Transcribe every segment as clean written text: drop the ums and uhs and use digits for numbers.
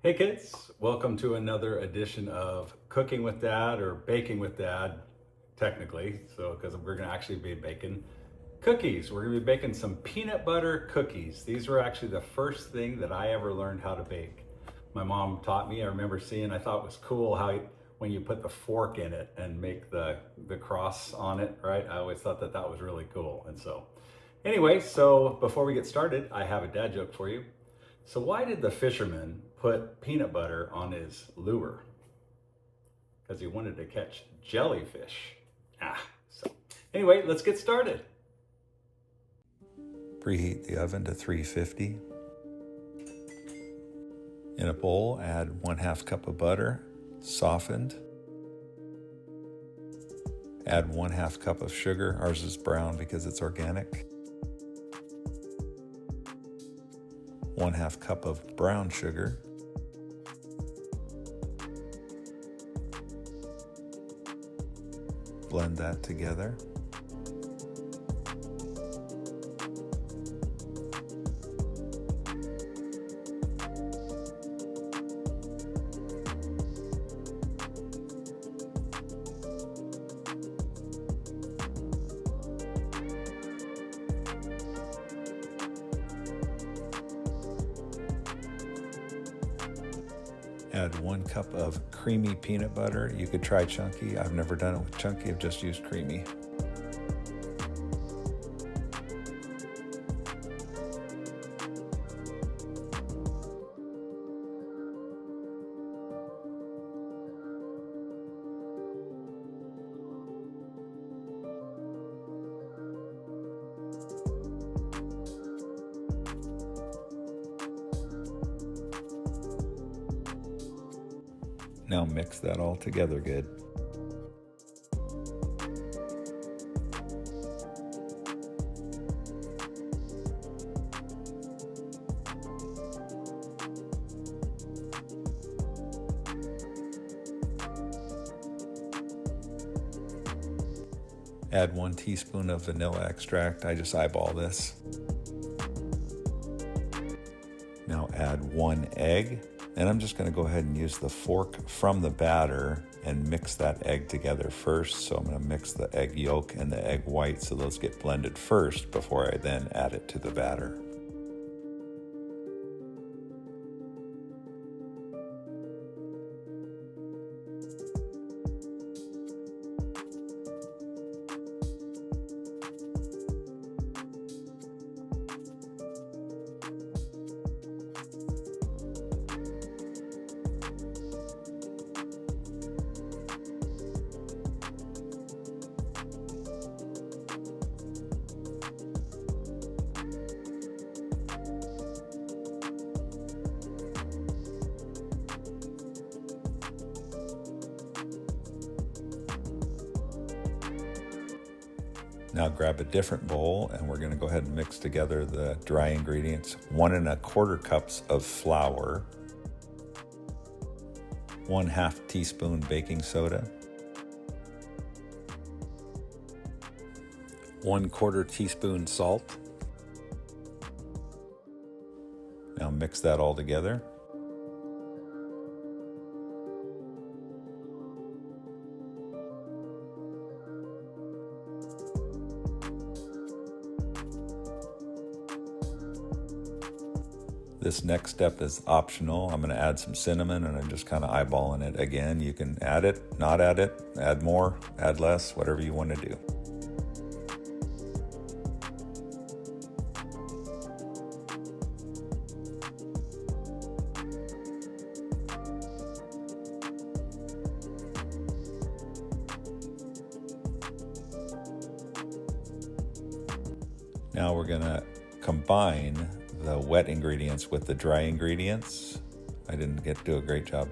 Hey kids, welcome to another edition of Cooking with Dad or Baking with Dad, technically. So, because we're going to actually be baking cookies. We're going to be baking some peanut butter cookies. These were actually the first thing that I ever learned how to bake. My mom taught me. I remember seeing, I thought it was cool how when you put the fork in it and make the cross on it, right? I always thought that that was really cool. And so, anyway, so before we get started, I have a dad joke for you. So why did the fisherman put peanut butter on his lure? Because he wanted to catch jellyfish. So anyway, let's get started. Preheat the oven to 350. In a bowl, add 1/2 cup of butter, softened. Add 1/2 cup of sugar. Ours is brown because it's organic. 1/2 cup of brown sugar. Blend that together. Add 1 cup of creamy peanut butter. You could try chunky. I've never done it with chunky. I've just used creamy. Now mix that all together good. Add 1 teaspoon of vanilla extract. I just eyeball this. Now add 1 egg. And I'm just going to go ahead and use the fork from the batter and mix that egg together first. So I'm going to mix the egg yolk and the egg white so those get blended first before I then add it to the batter. Now grab a different bowl and we're going to go ahead and mix together the dry ingredients. 1 1/4 cups of flour, 1/2 teaspoon baking soda, 1/4 teaspoon salt. Now mix that all together. This next step is optional. I'm going to add some cinnamon and I'm just kind of eyeballing it again. You can add it, not add it, add more, add less, whatever you want to do. Now we're going to combine the wet ingredients with the dry ingredients. I didn't get to do a great job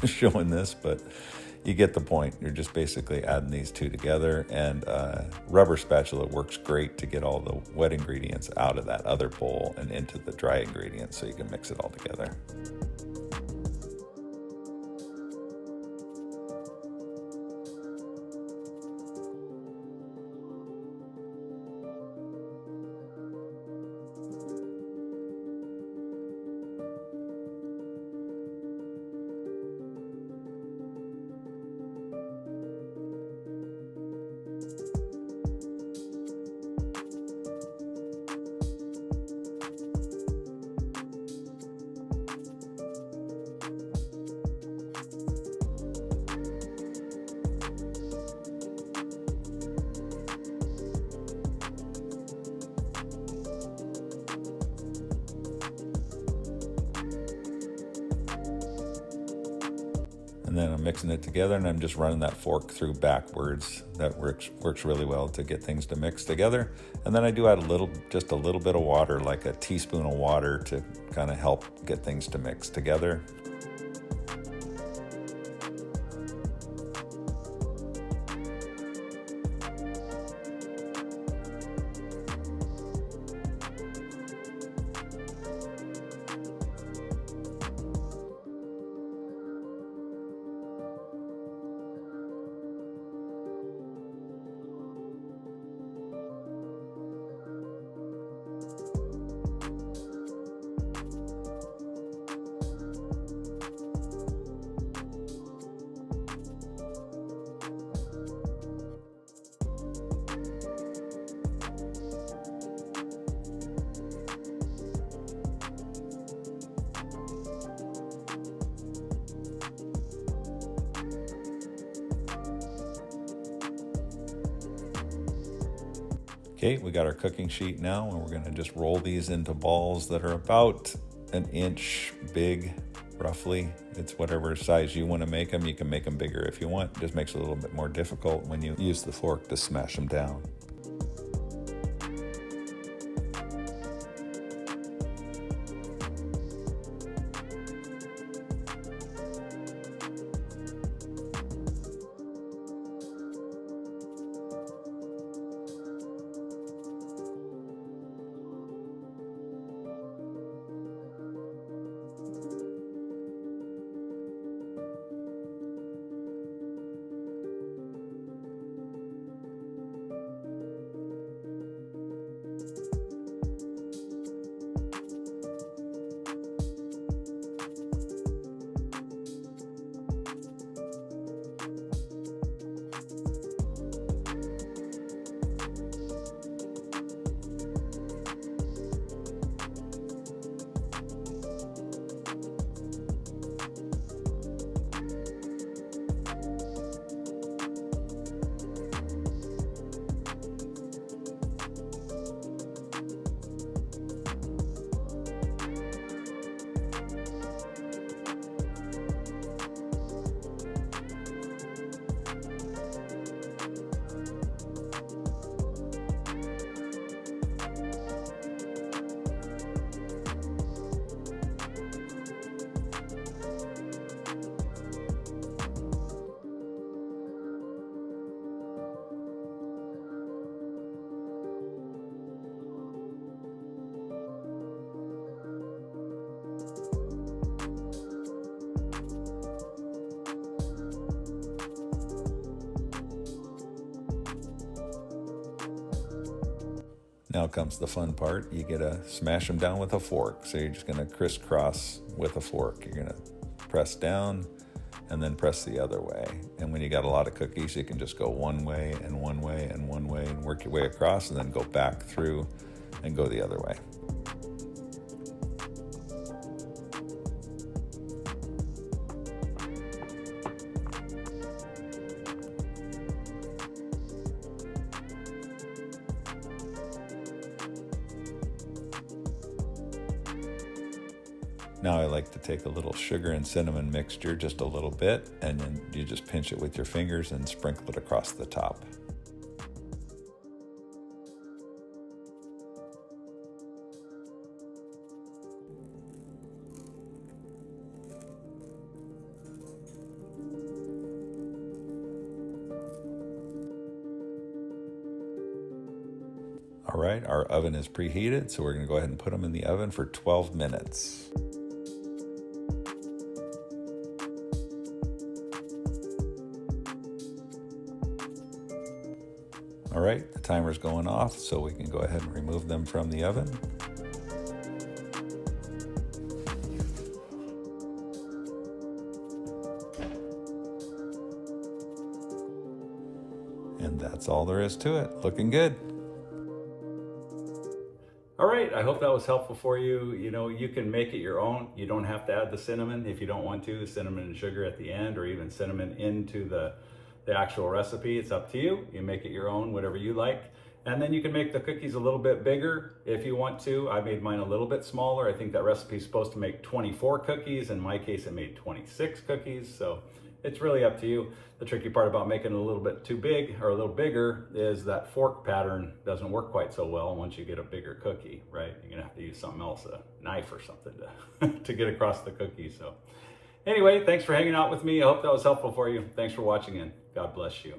showing this, but you get the point. You're just basically adding these two together, and a rubber spatula works great to get all the wet ingredients out of that other bowl and into the dry ingredients so you can mix it all together. And then I'm mixing it together, and I'm just running that fork through backwards. That works really well to get things to mix together. And then I do add just a little bit of water, like a teaspoon of water, to kind of help get things to mix together. Okay, we got our cooking sheet now, and we're going to just roll these into balls that are about an inch big, roughly. It's whatever size you want to make them. You can make them bigger if you want. It just makes it a little bit more difficult when you use the fork to smash them down. Now comes the fun part. You get to smash them down with a fork. So you're just going to crisscross with a fork. You're going to press down and then press the other way. And when you got a lot of cookies, you can just go one way and one way and one way and work your way across, and then go back through and go the other way. Now I like to take a little sugar and cinnamon mixture, just a little bit, and then you just pinch it with your fingers and sprinkle it across the top. All right, our oven is preheated, so we're going to go ahead and put them in the oven for 12 minutes. All right, the timer's going off, so we can go ahead and remove them from the oven. And that's all there is to it. Looking good. All right, I hope that was helpful for you. You know, you can make it your own. You don't have to add the cinnamon if you don't want to, cinnamon and sugar at the end, or even cinnamon into the actual recipe. It's up to you. You make it your own, whatever you like. And then you can make the cookies a little bit bigger if you want to. I made mine a little bit smaller. I think that recipe is supposed to make 24 cookies. In my case, it made 26 cookies. So it's really up to you. The tricky part about making it a little bit too big or a little bigger is that fork pattern doesn't work quite so well once you get a bigger cookie, right? You're gonna have to use something else, a knife or something to get across the cookie. So anyway, thanks for hanging out with me. I hope that was helpful for you. Thanks for watching, and God bless you.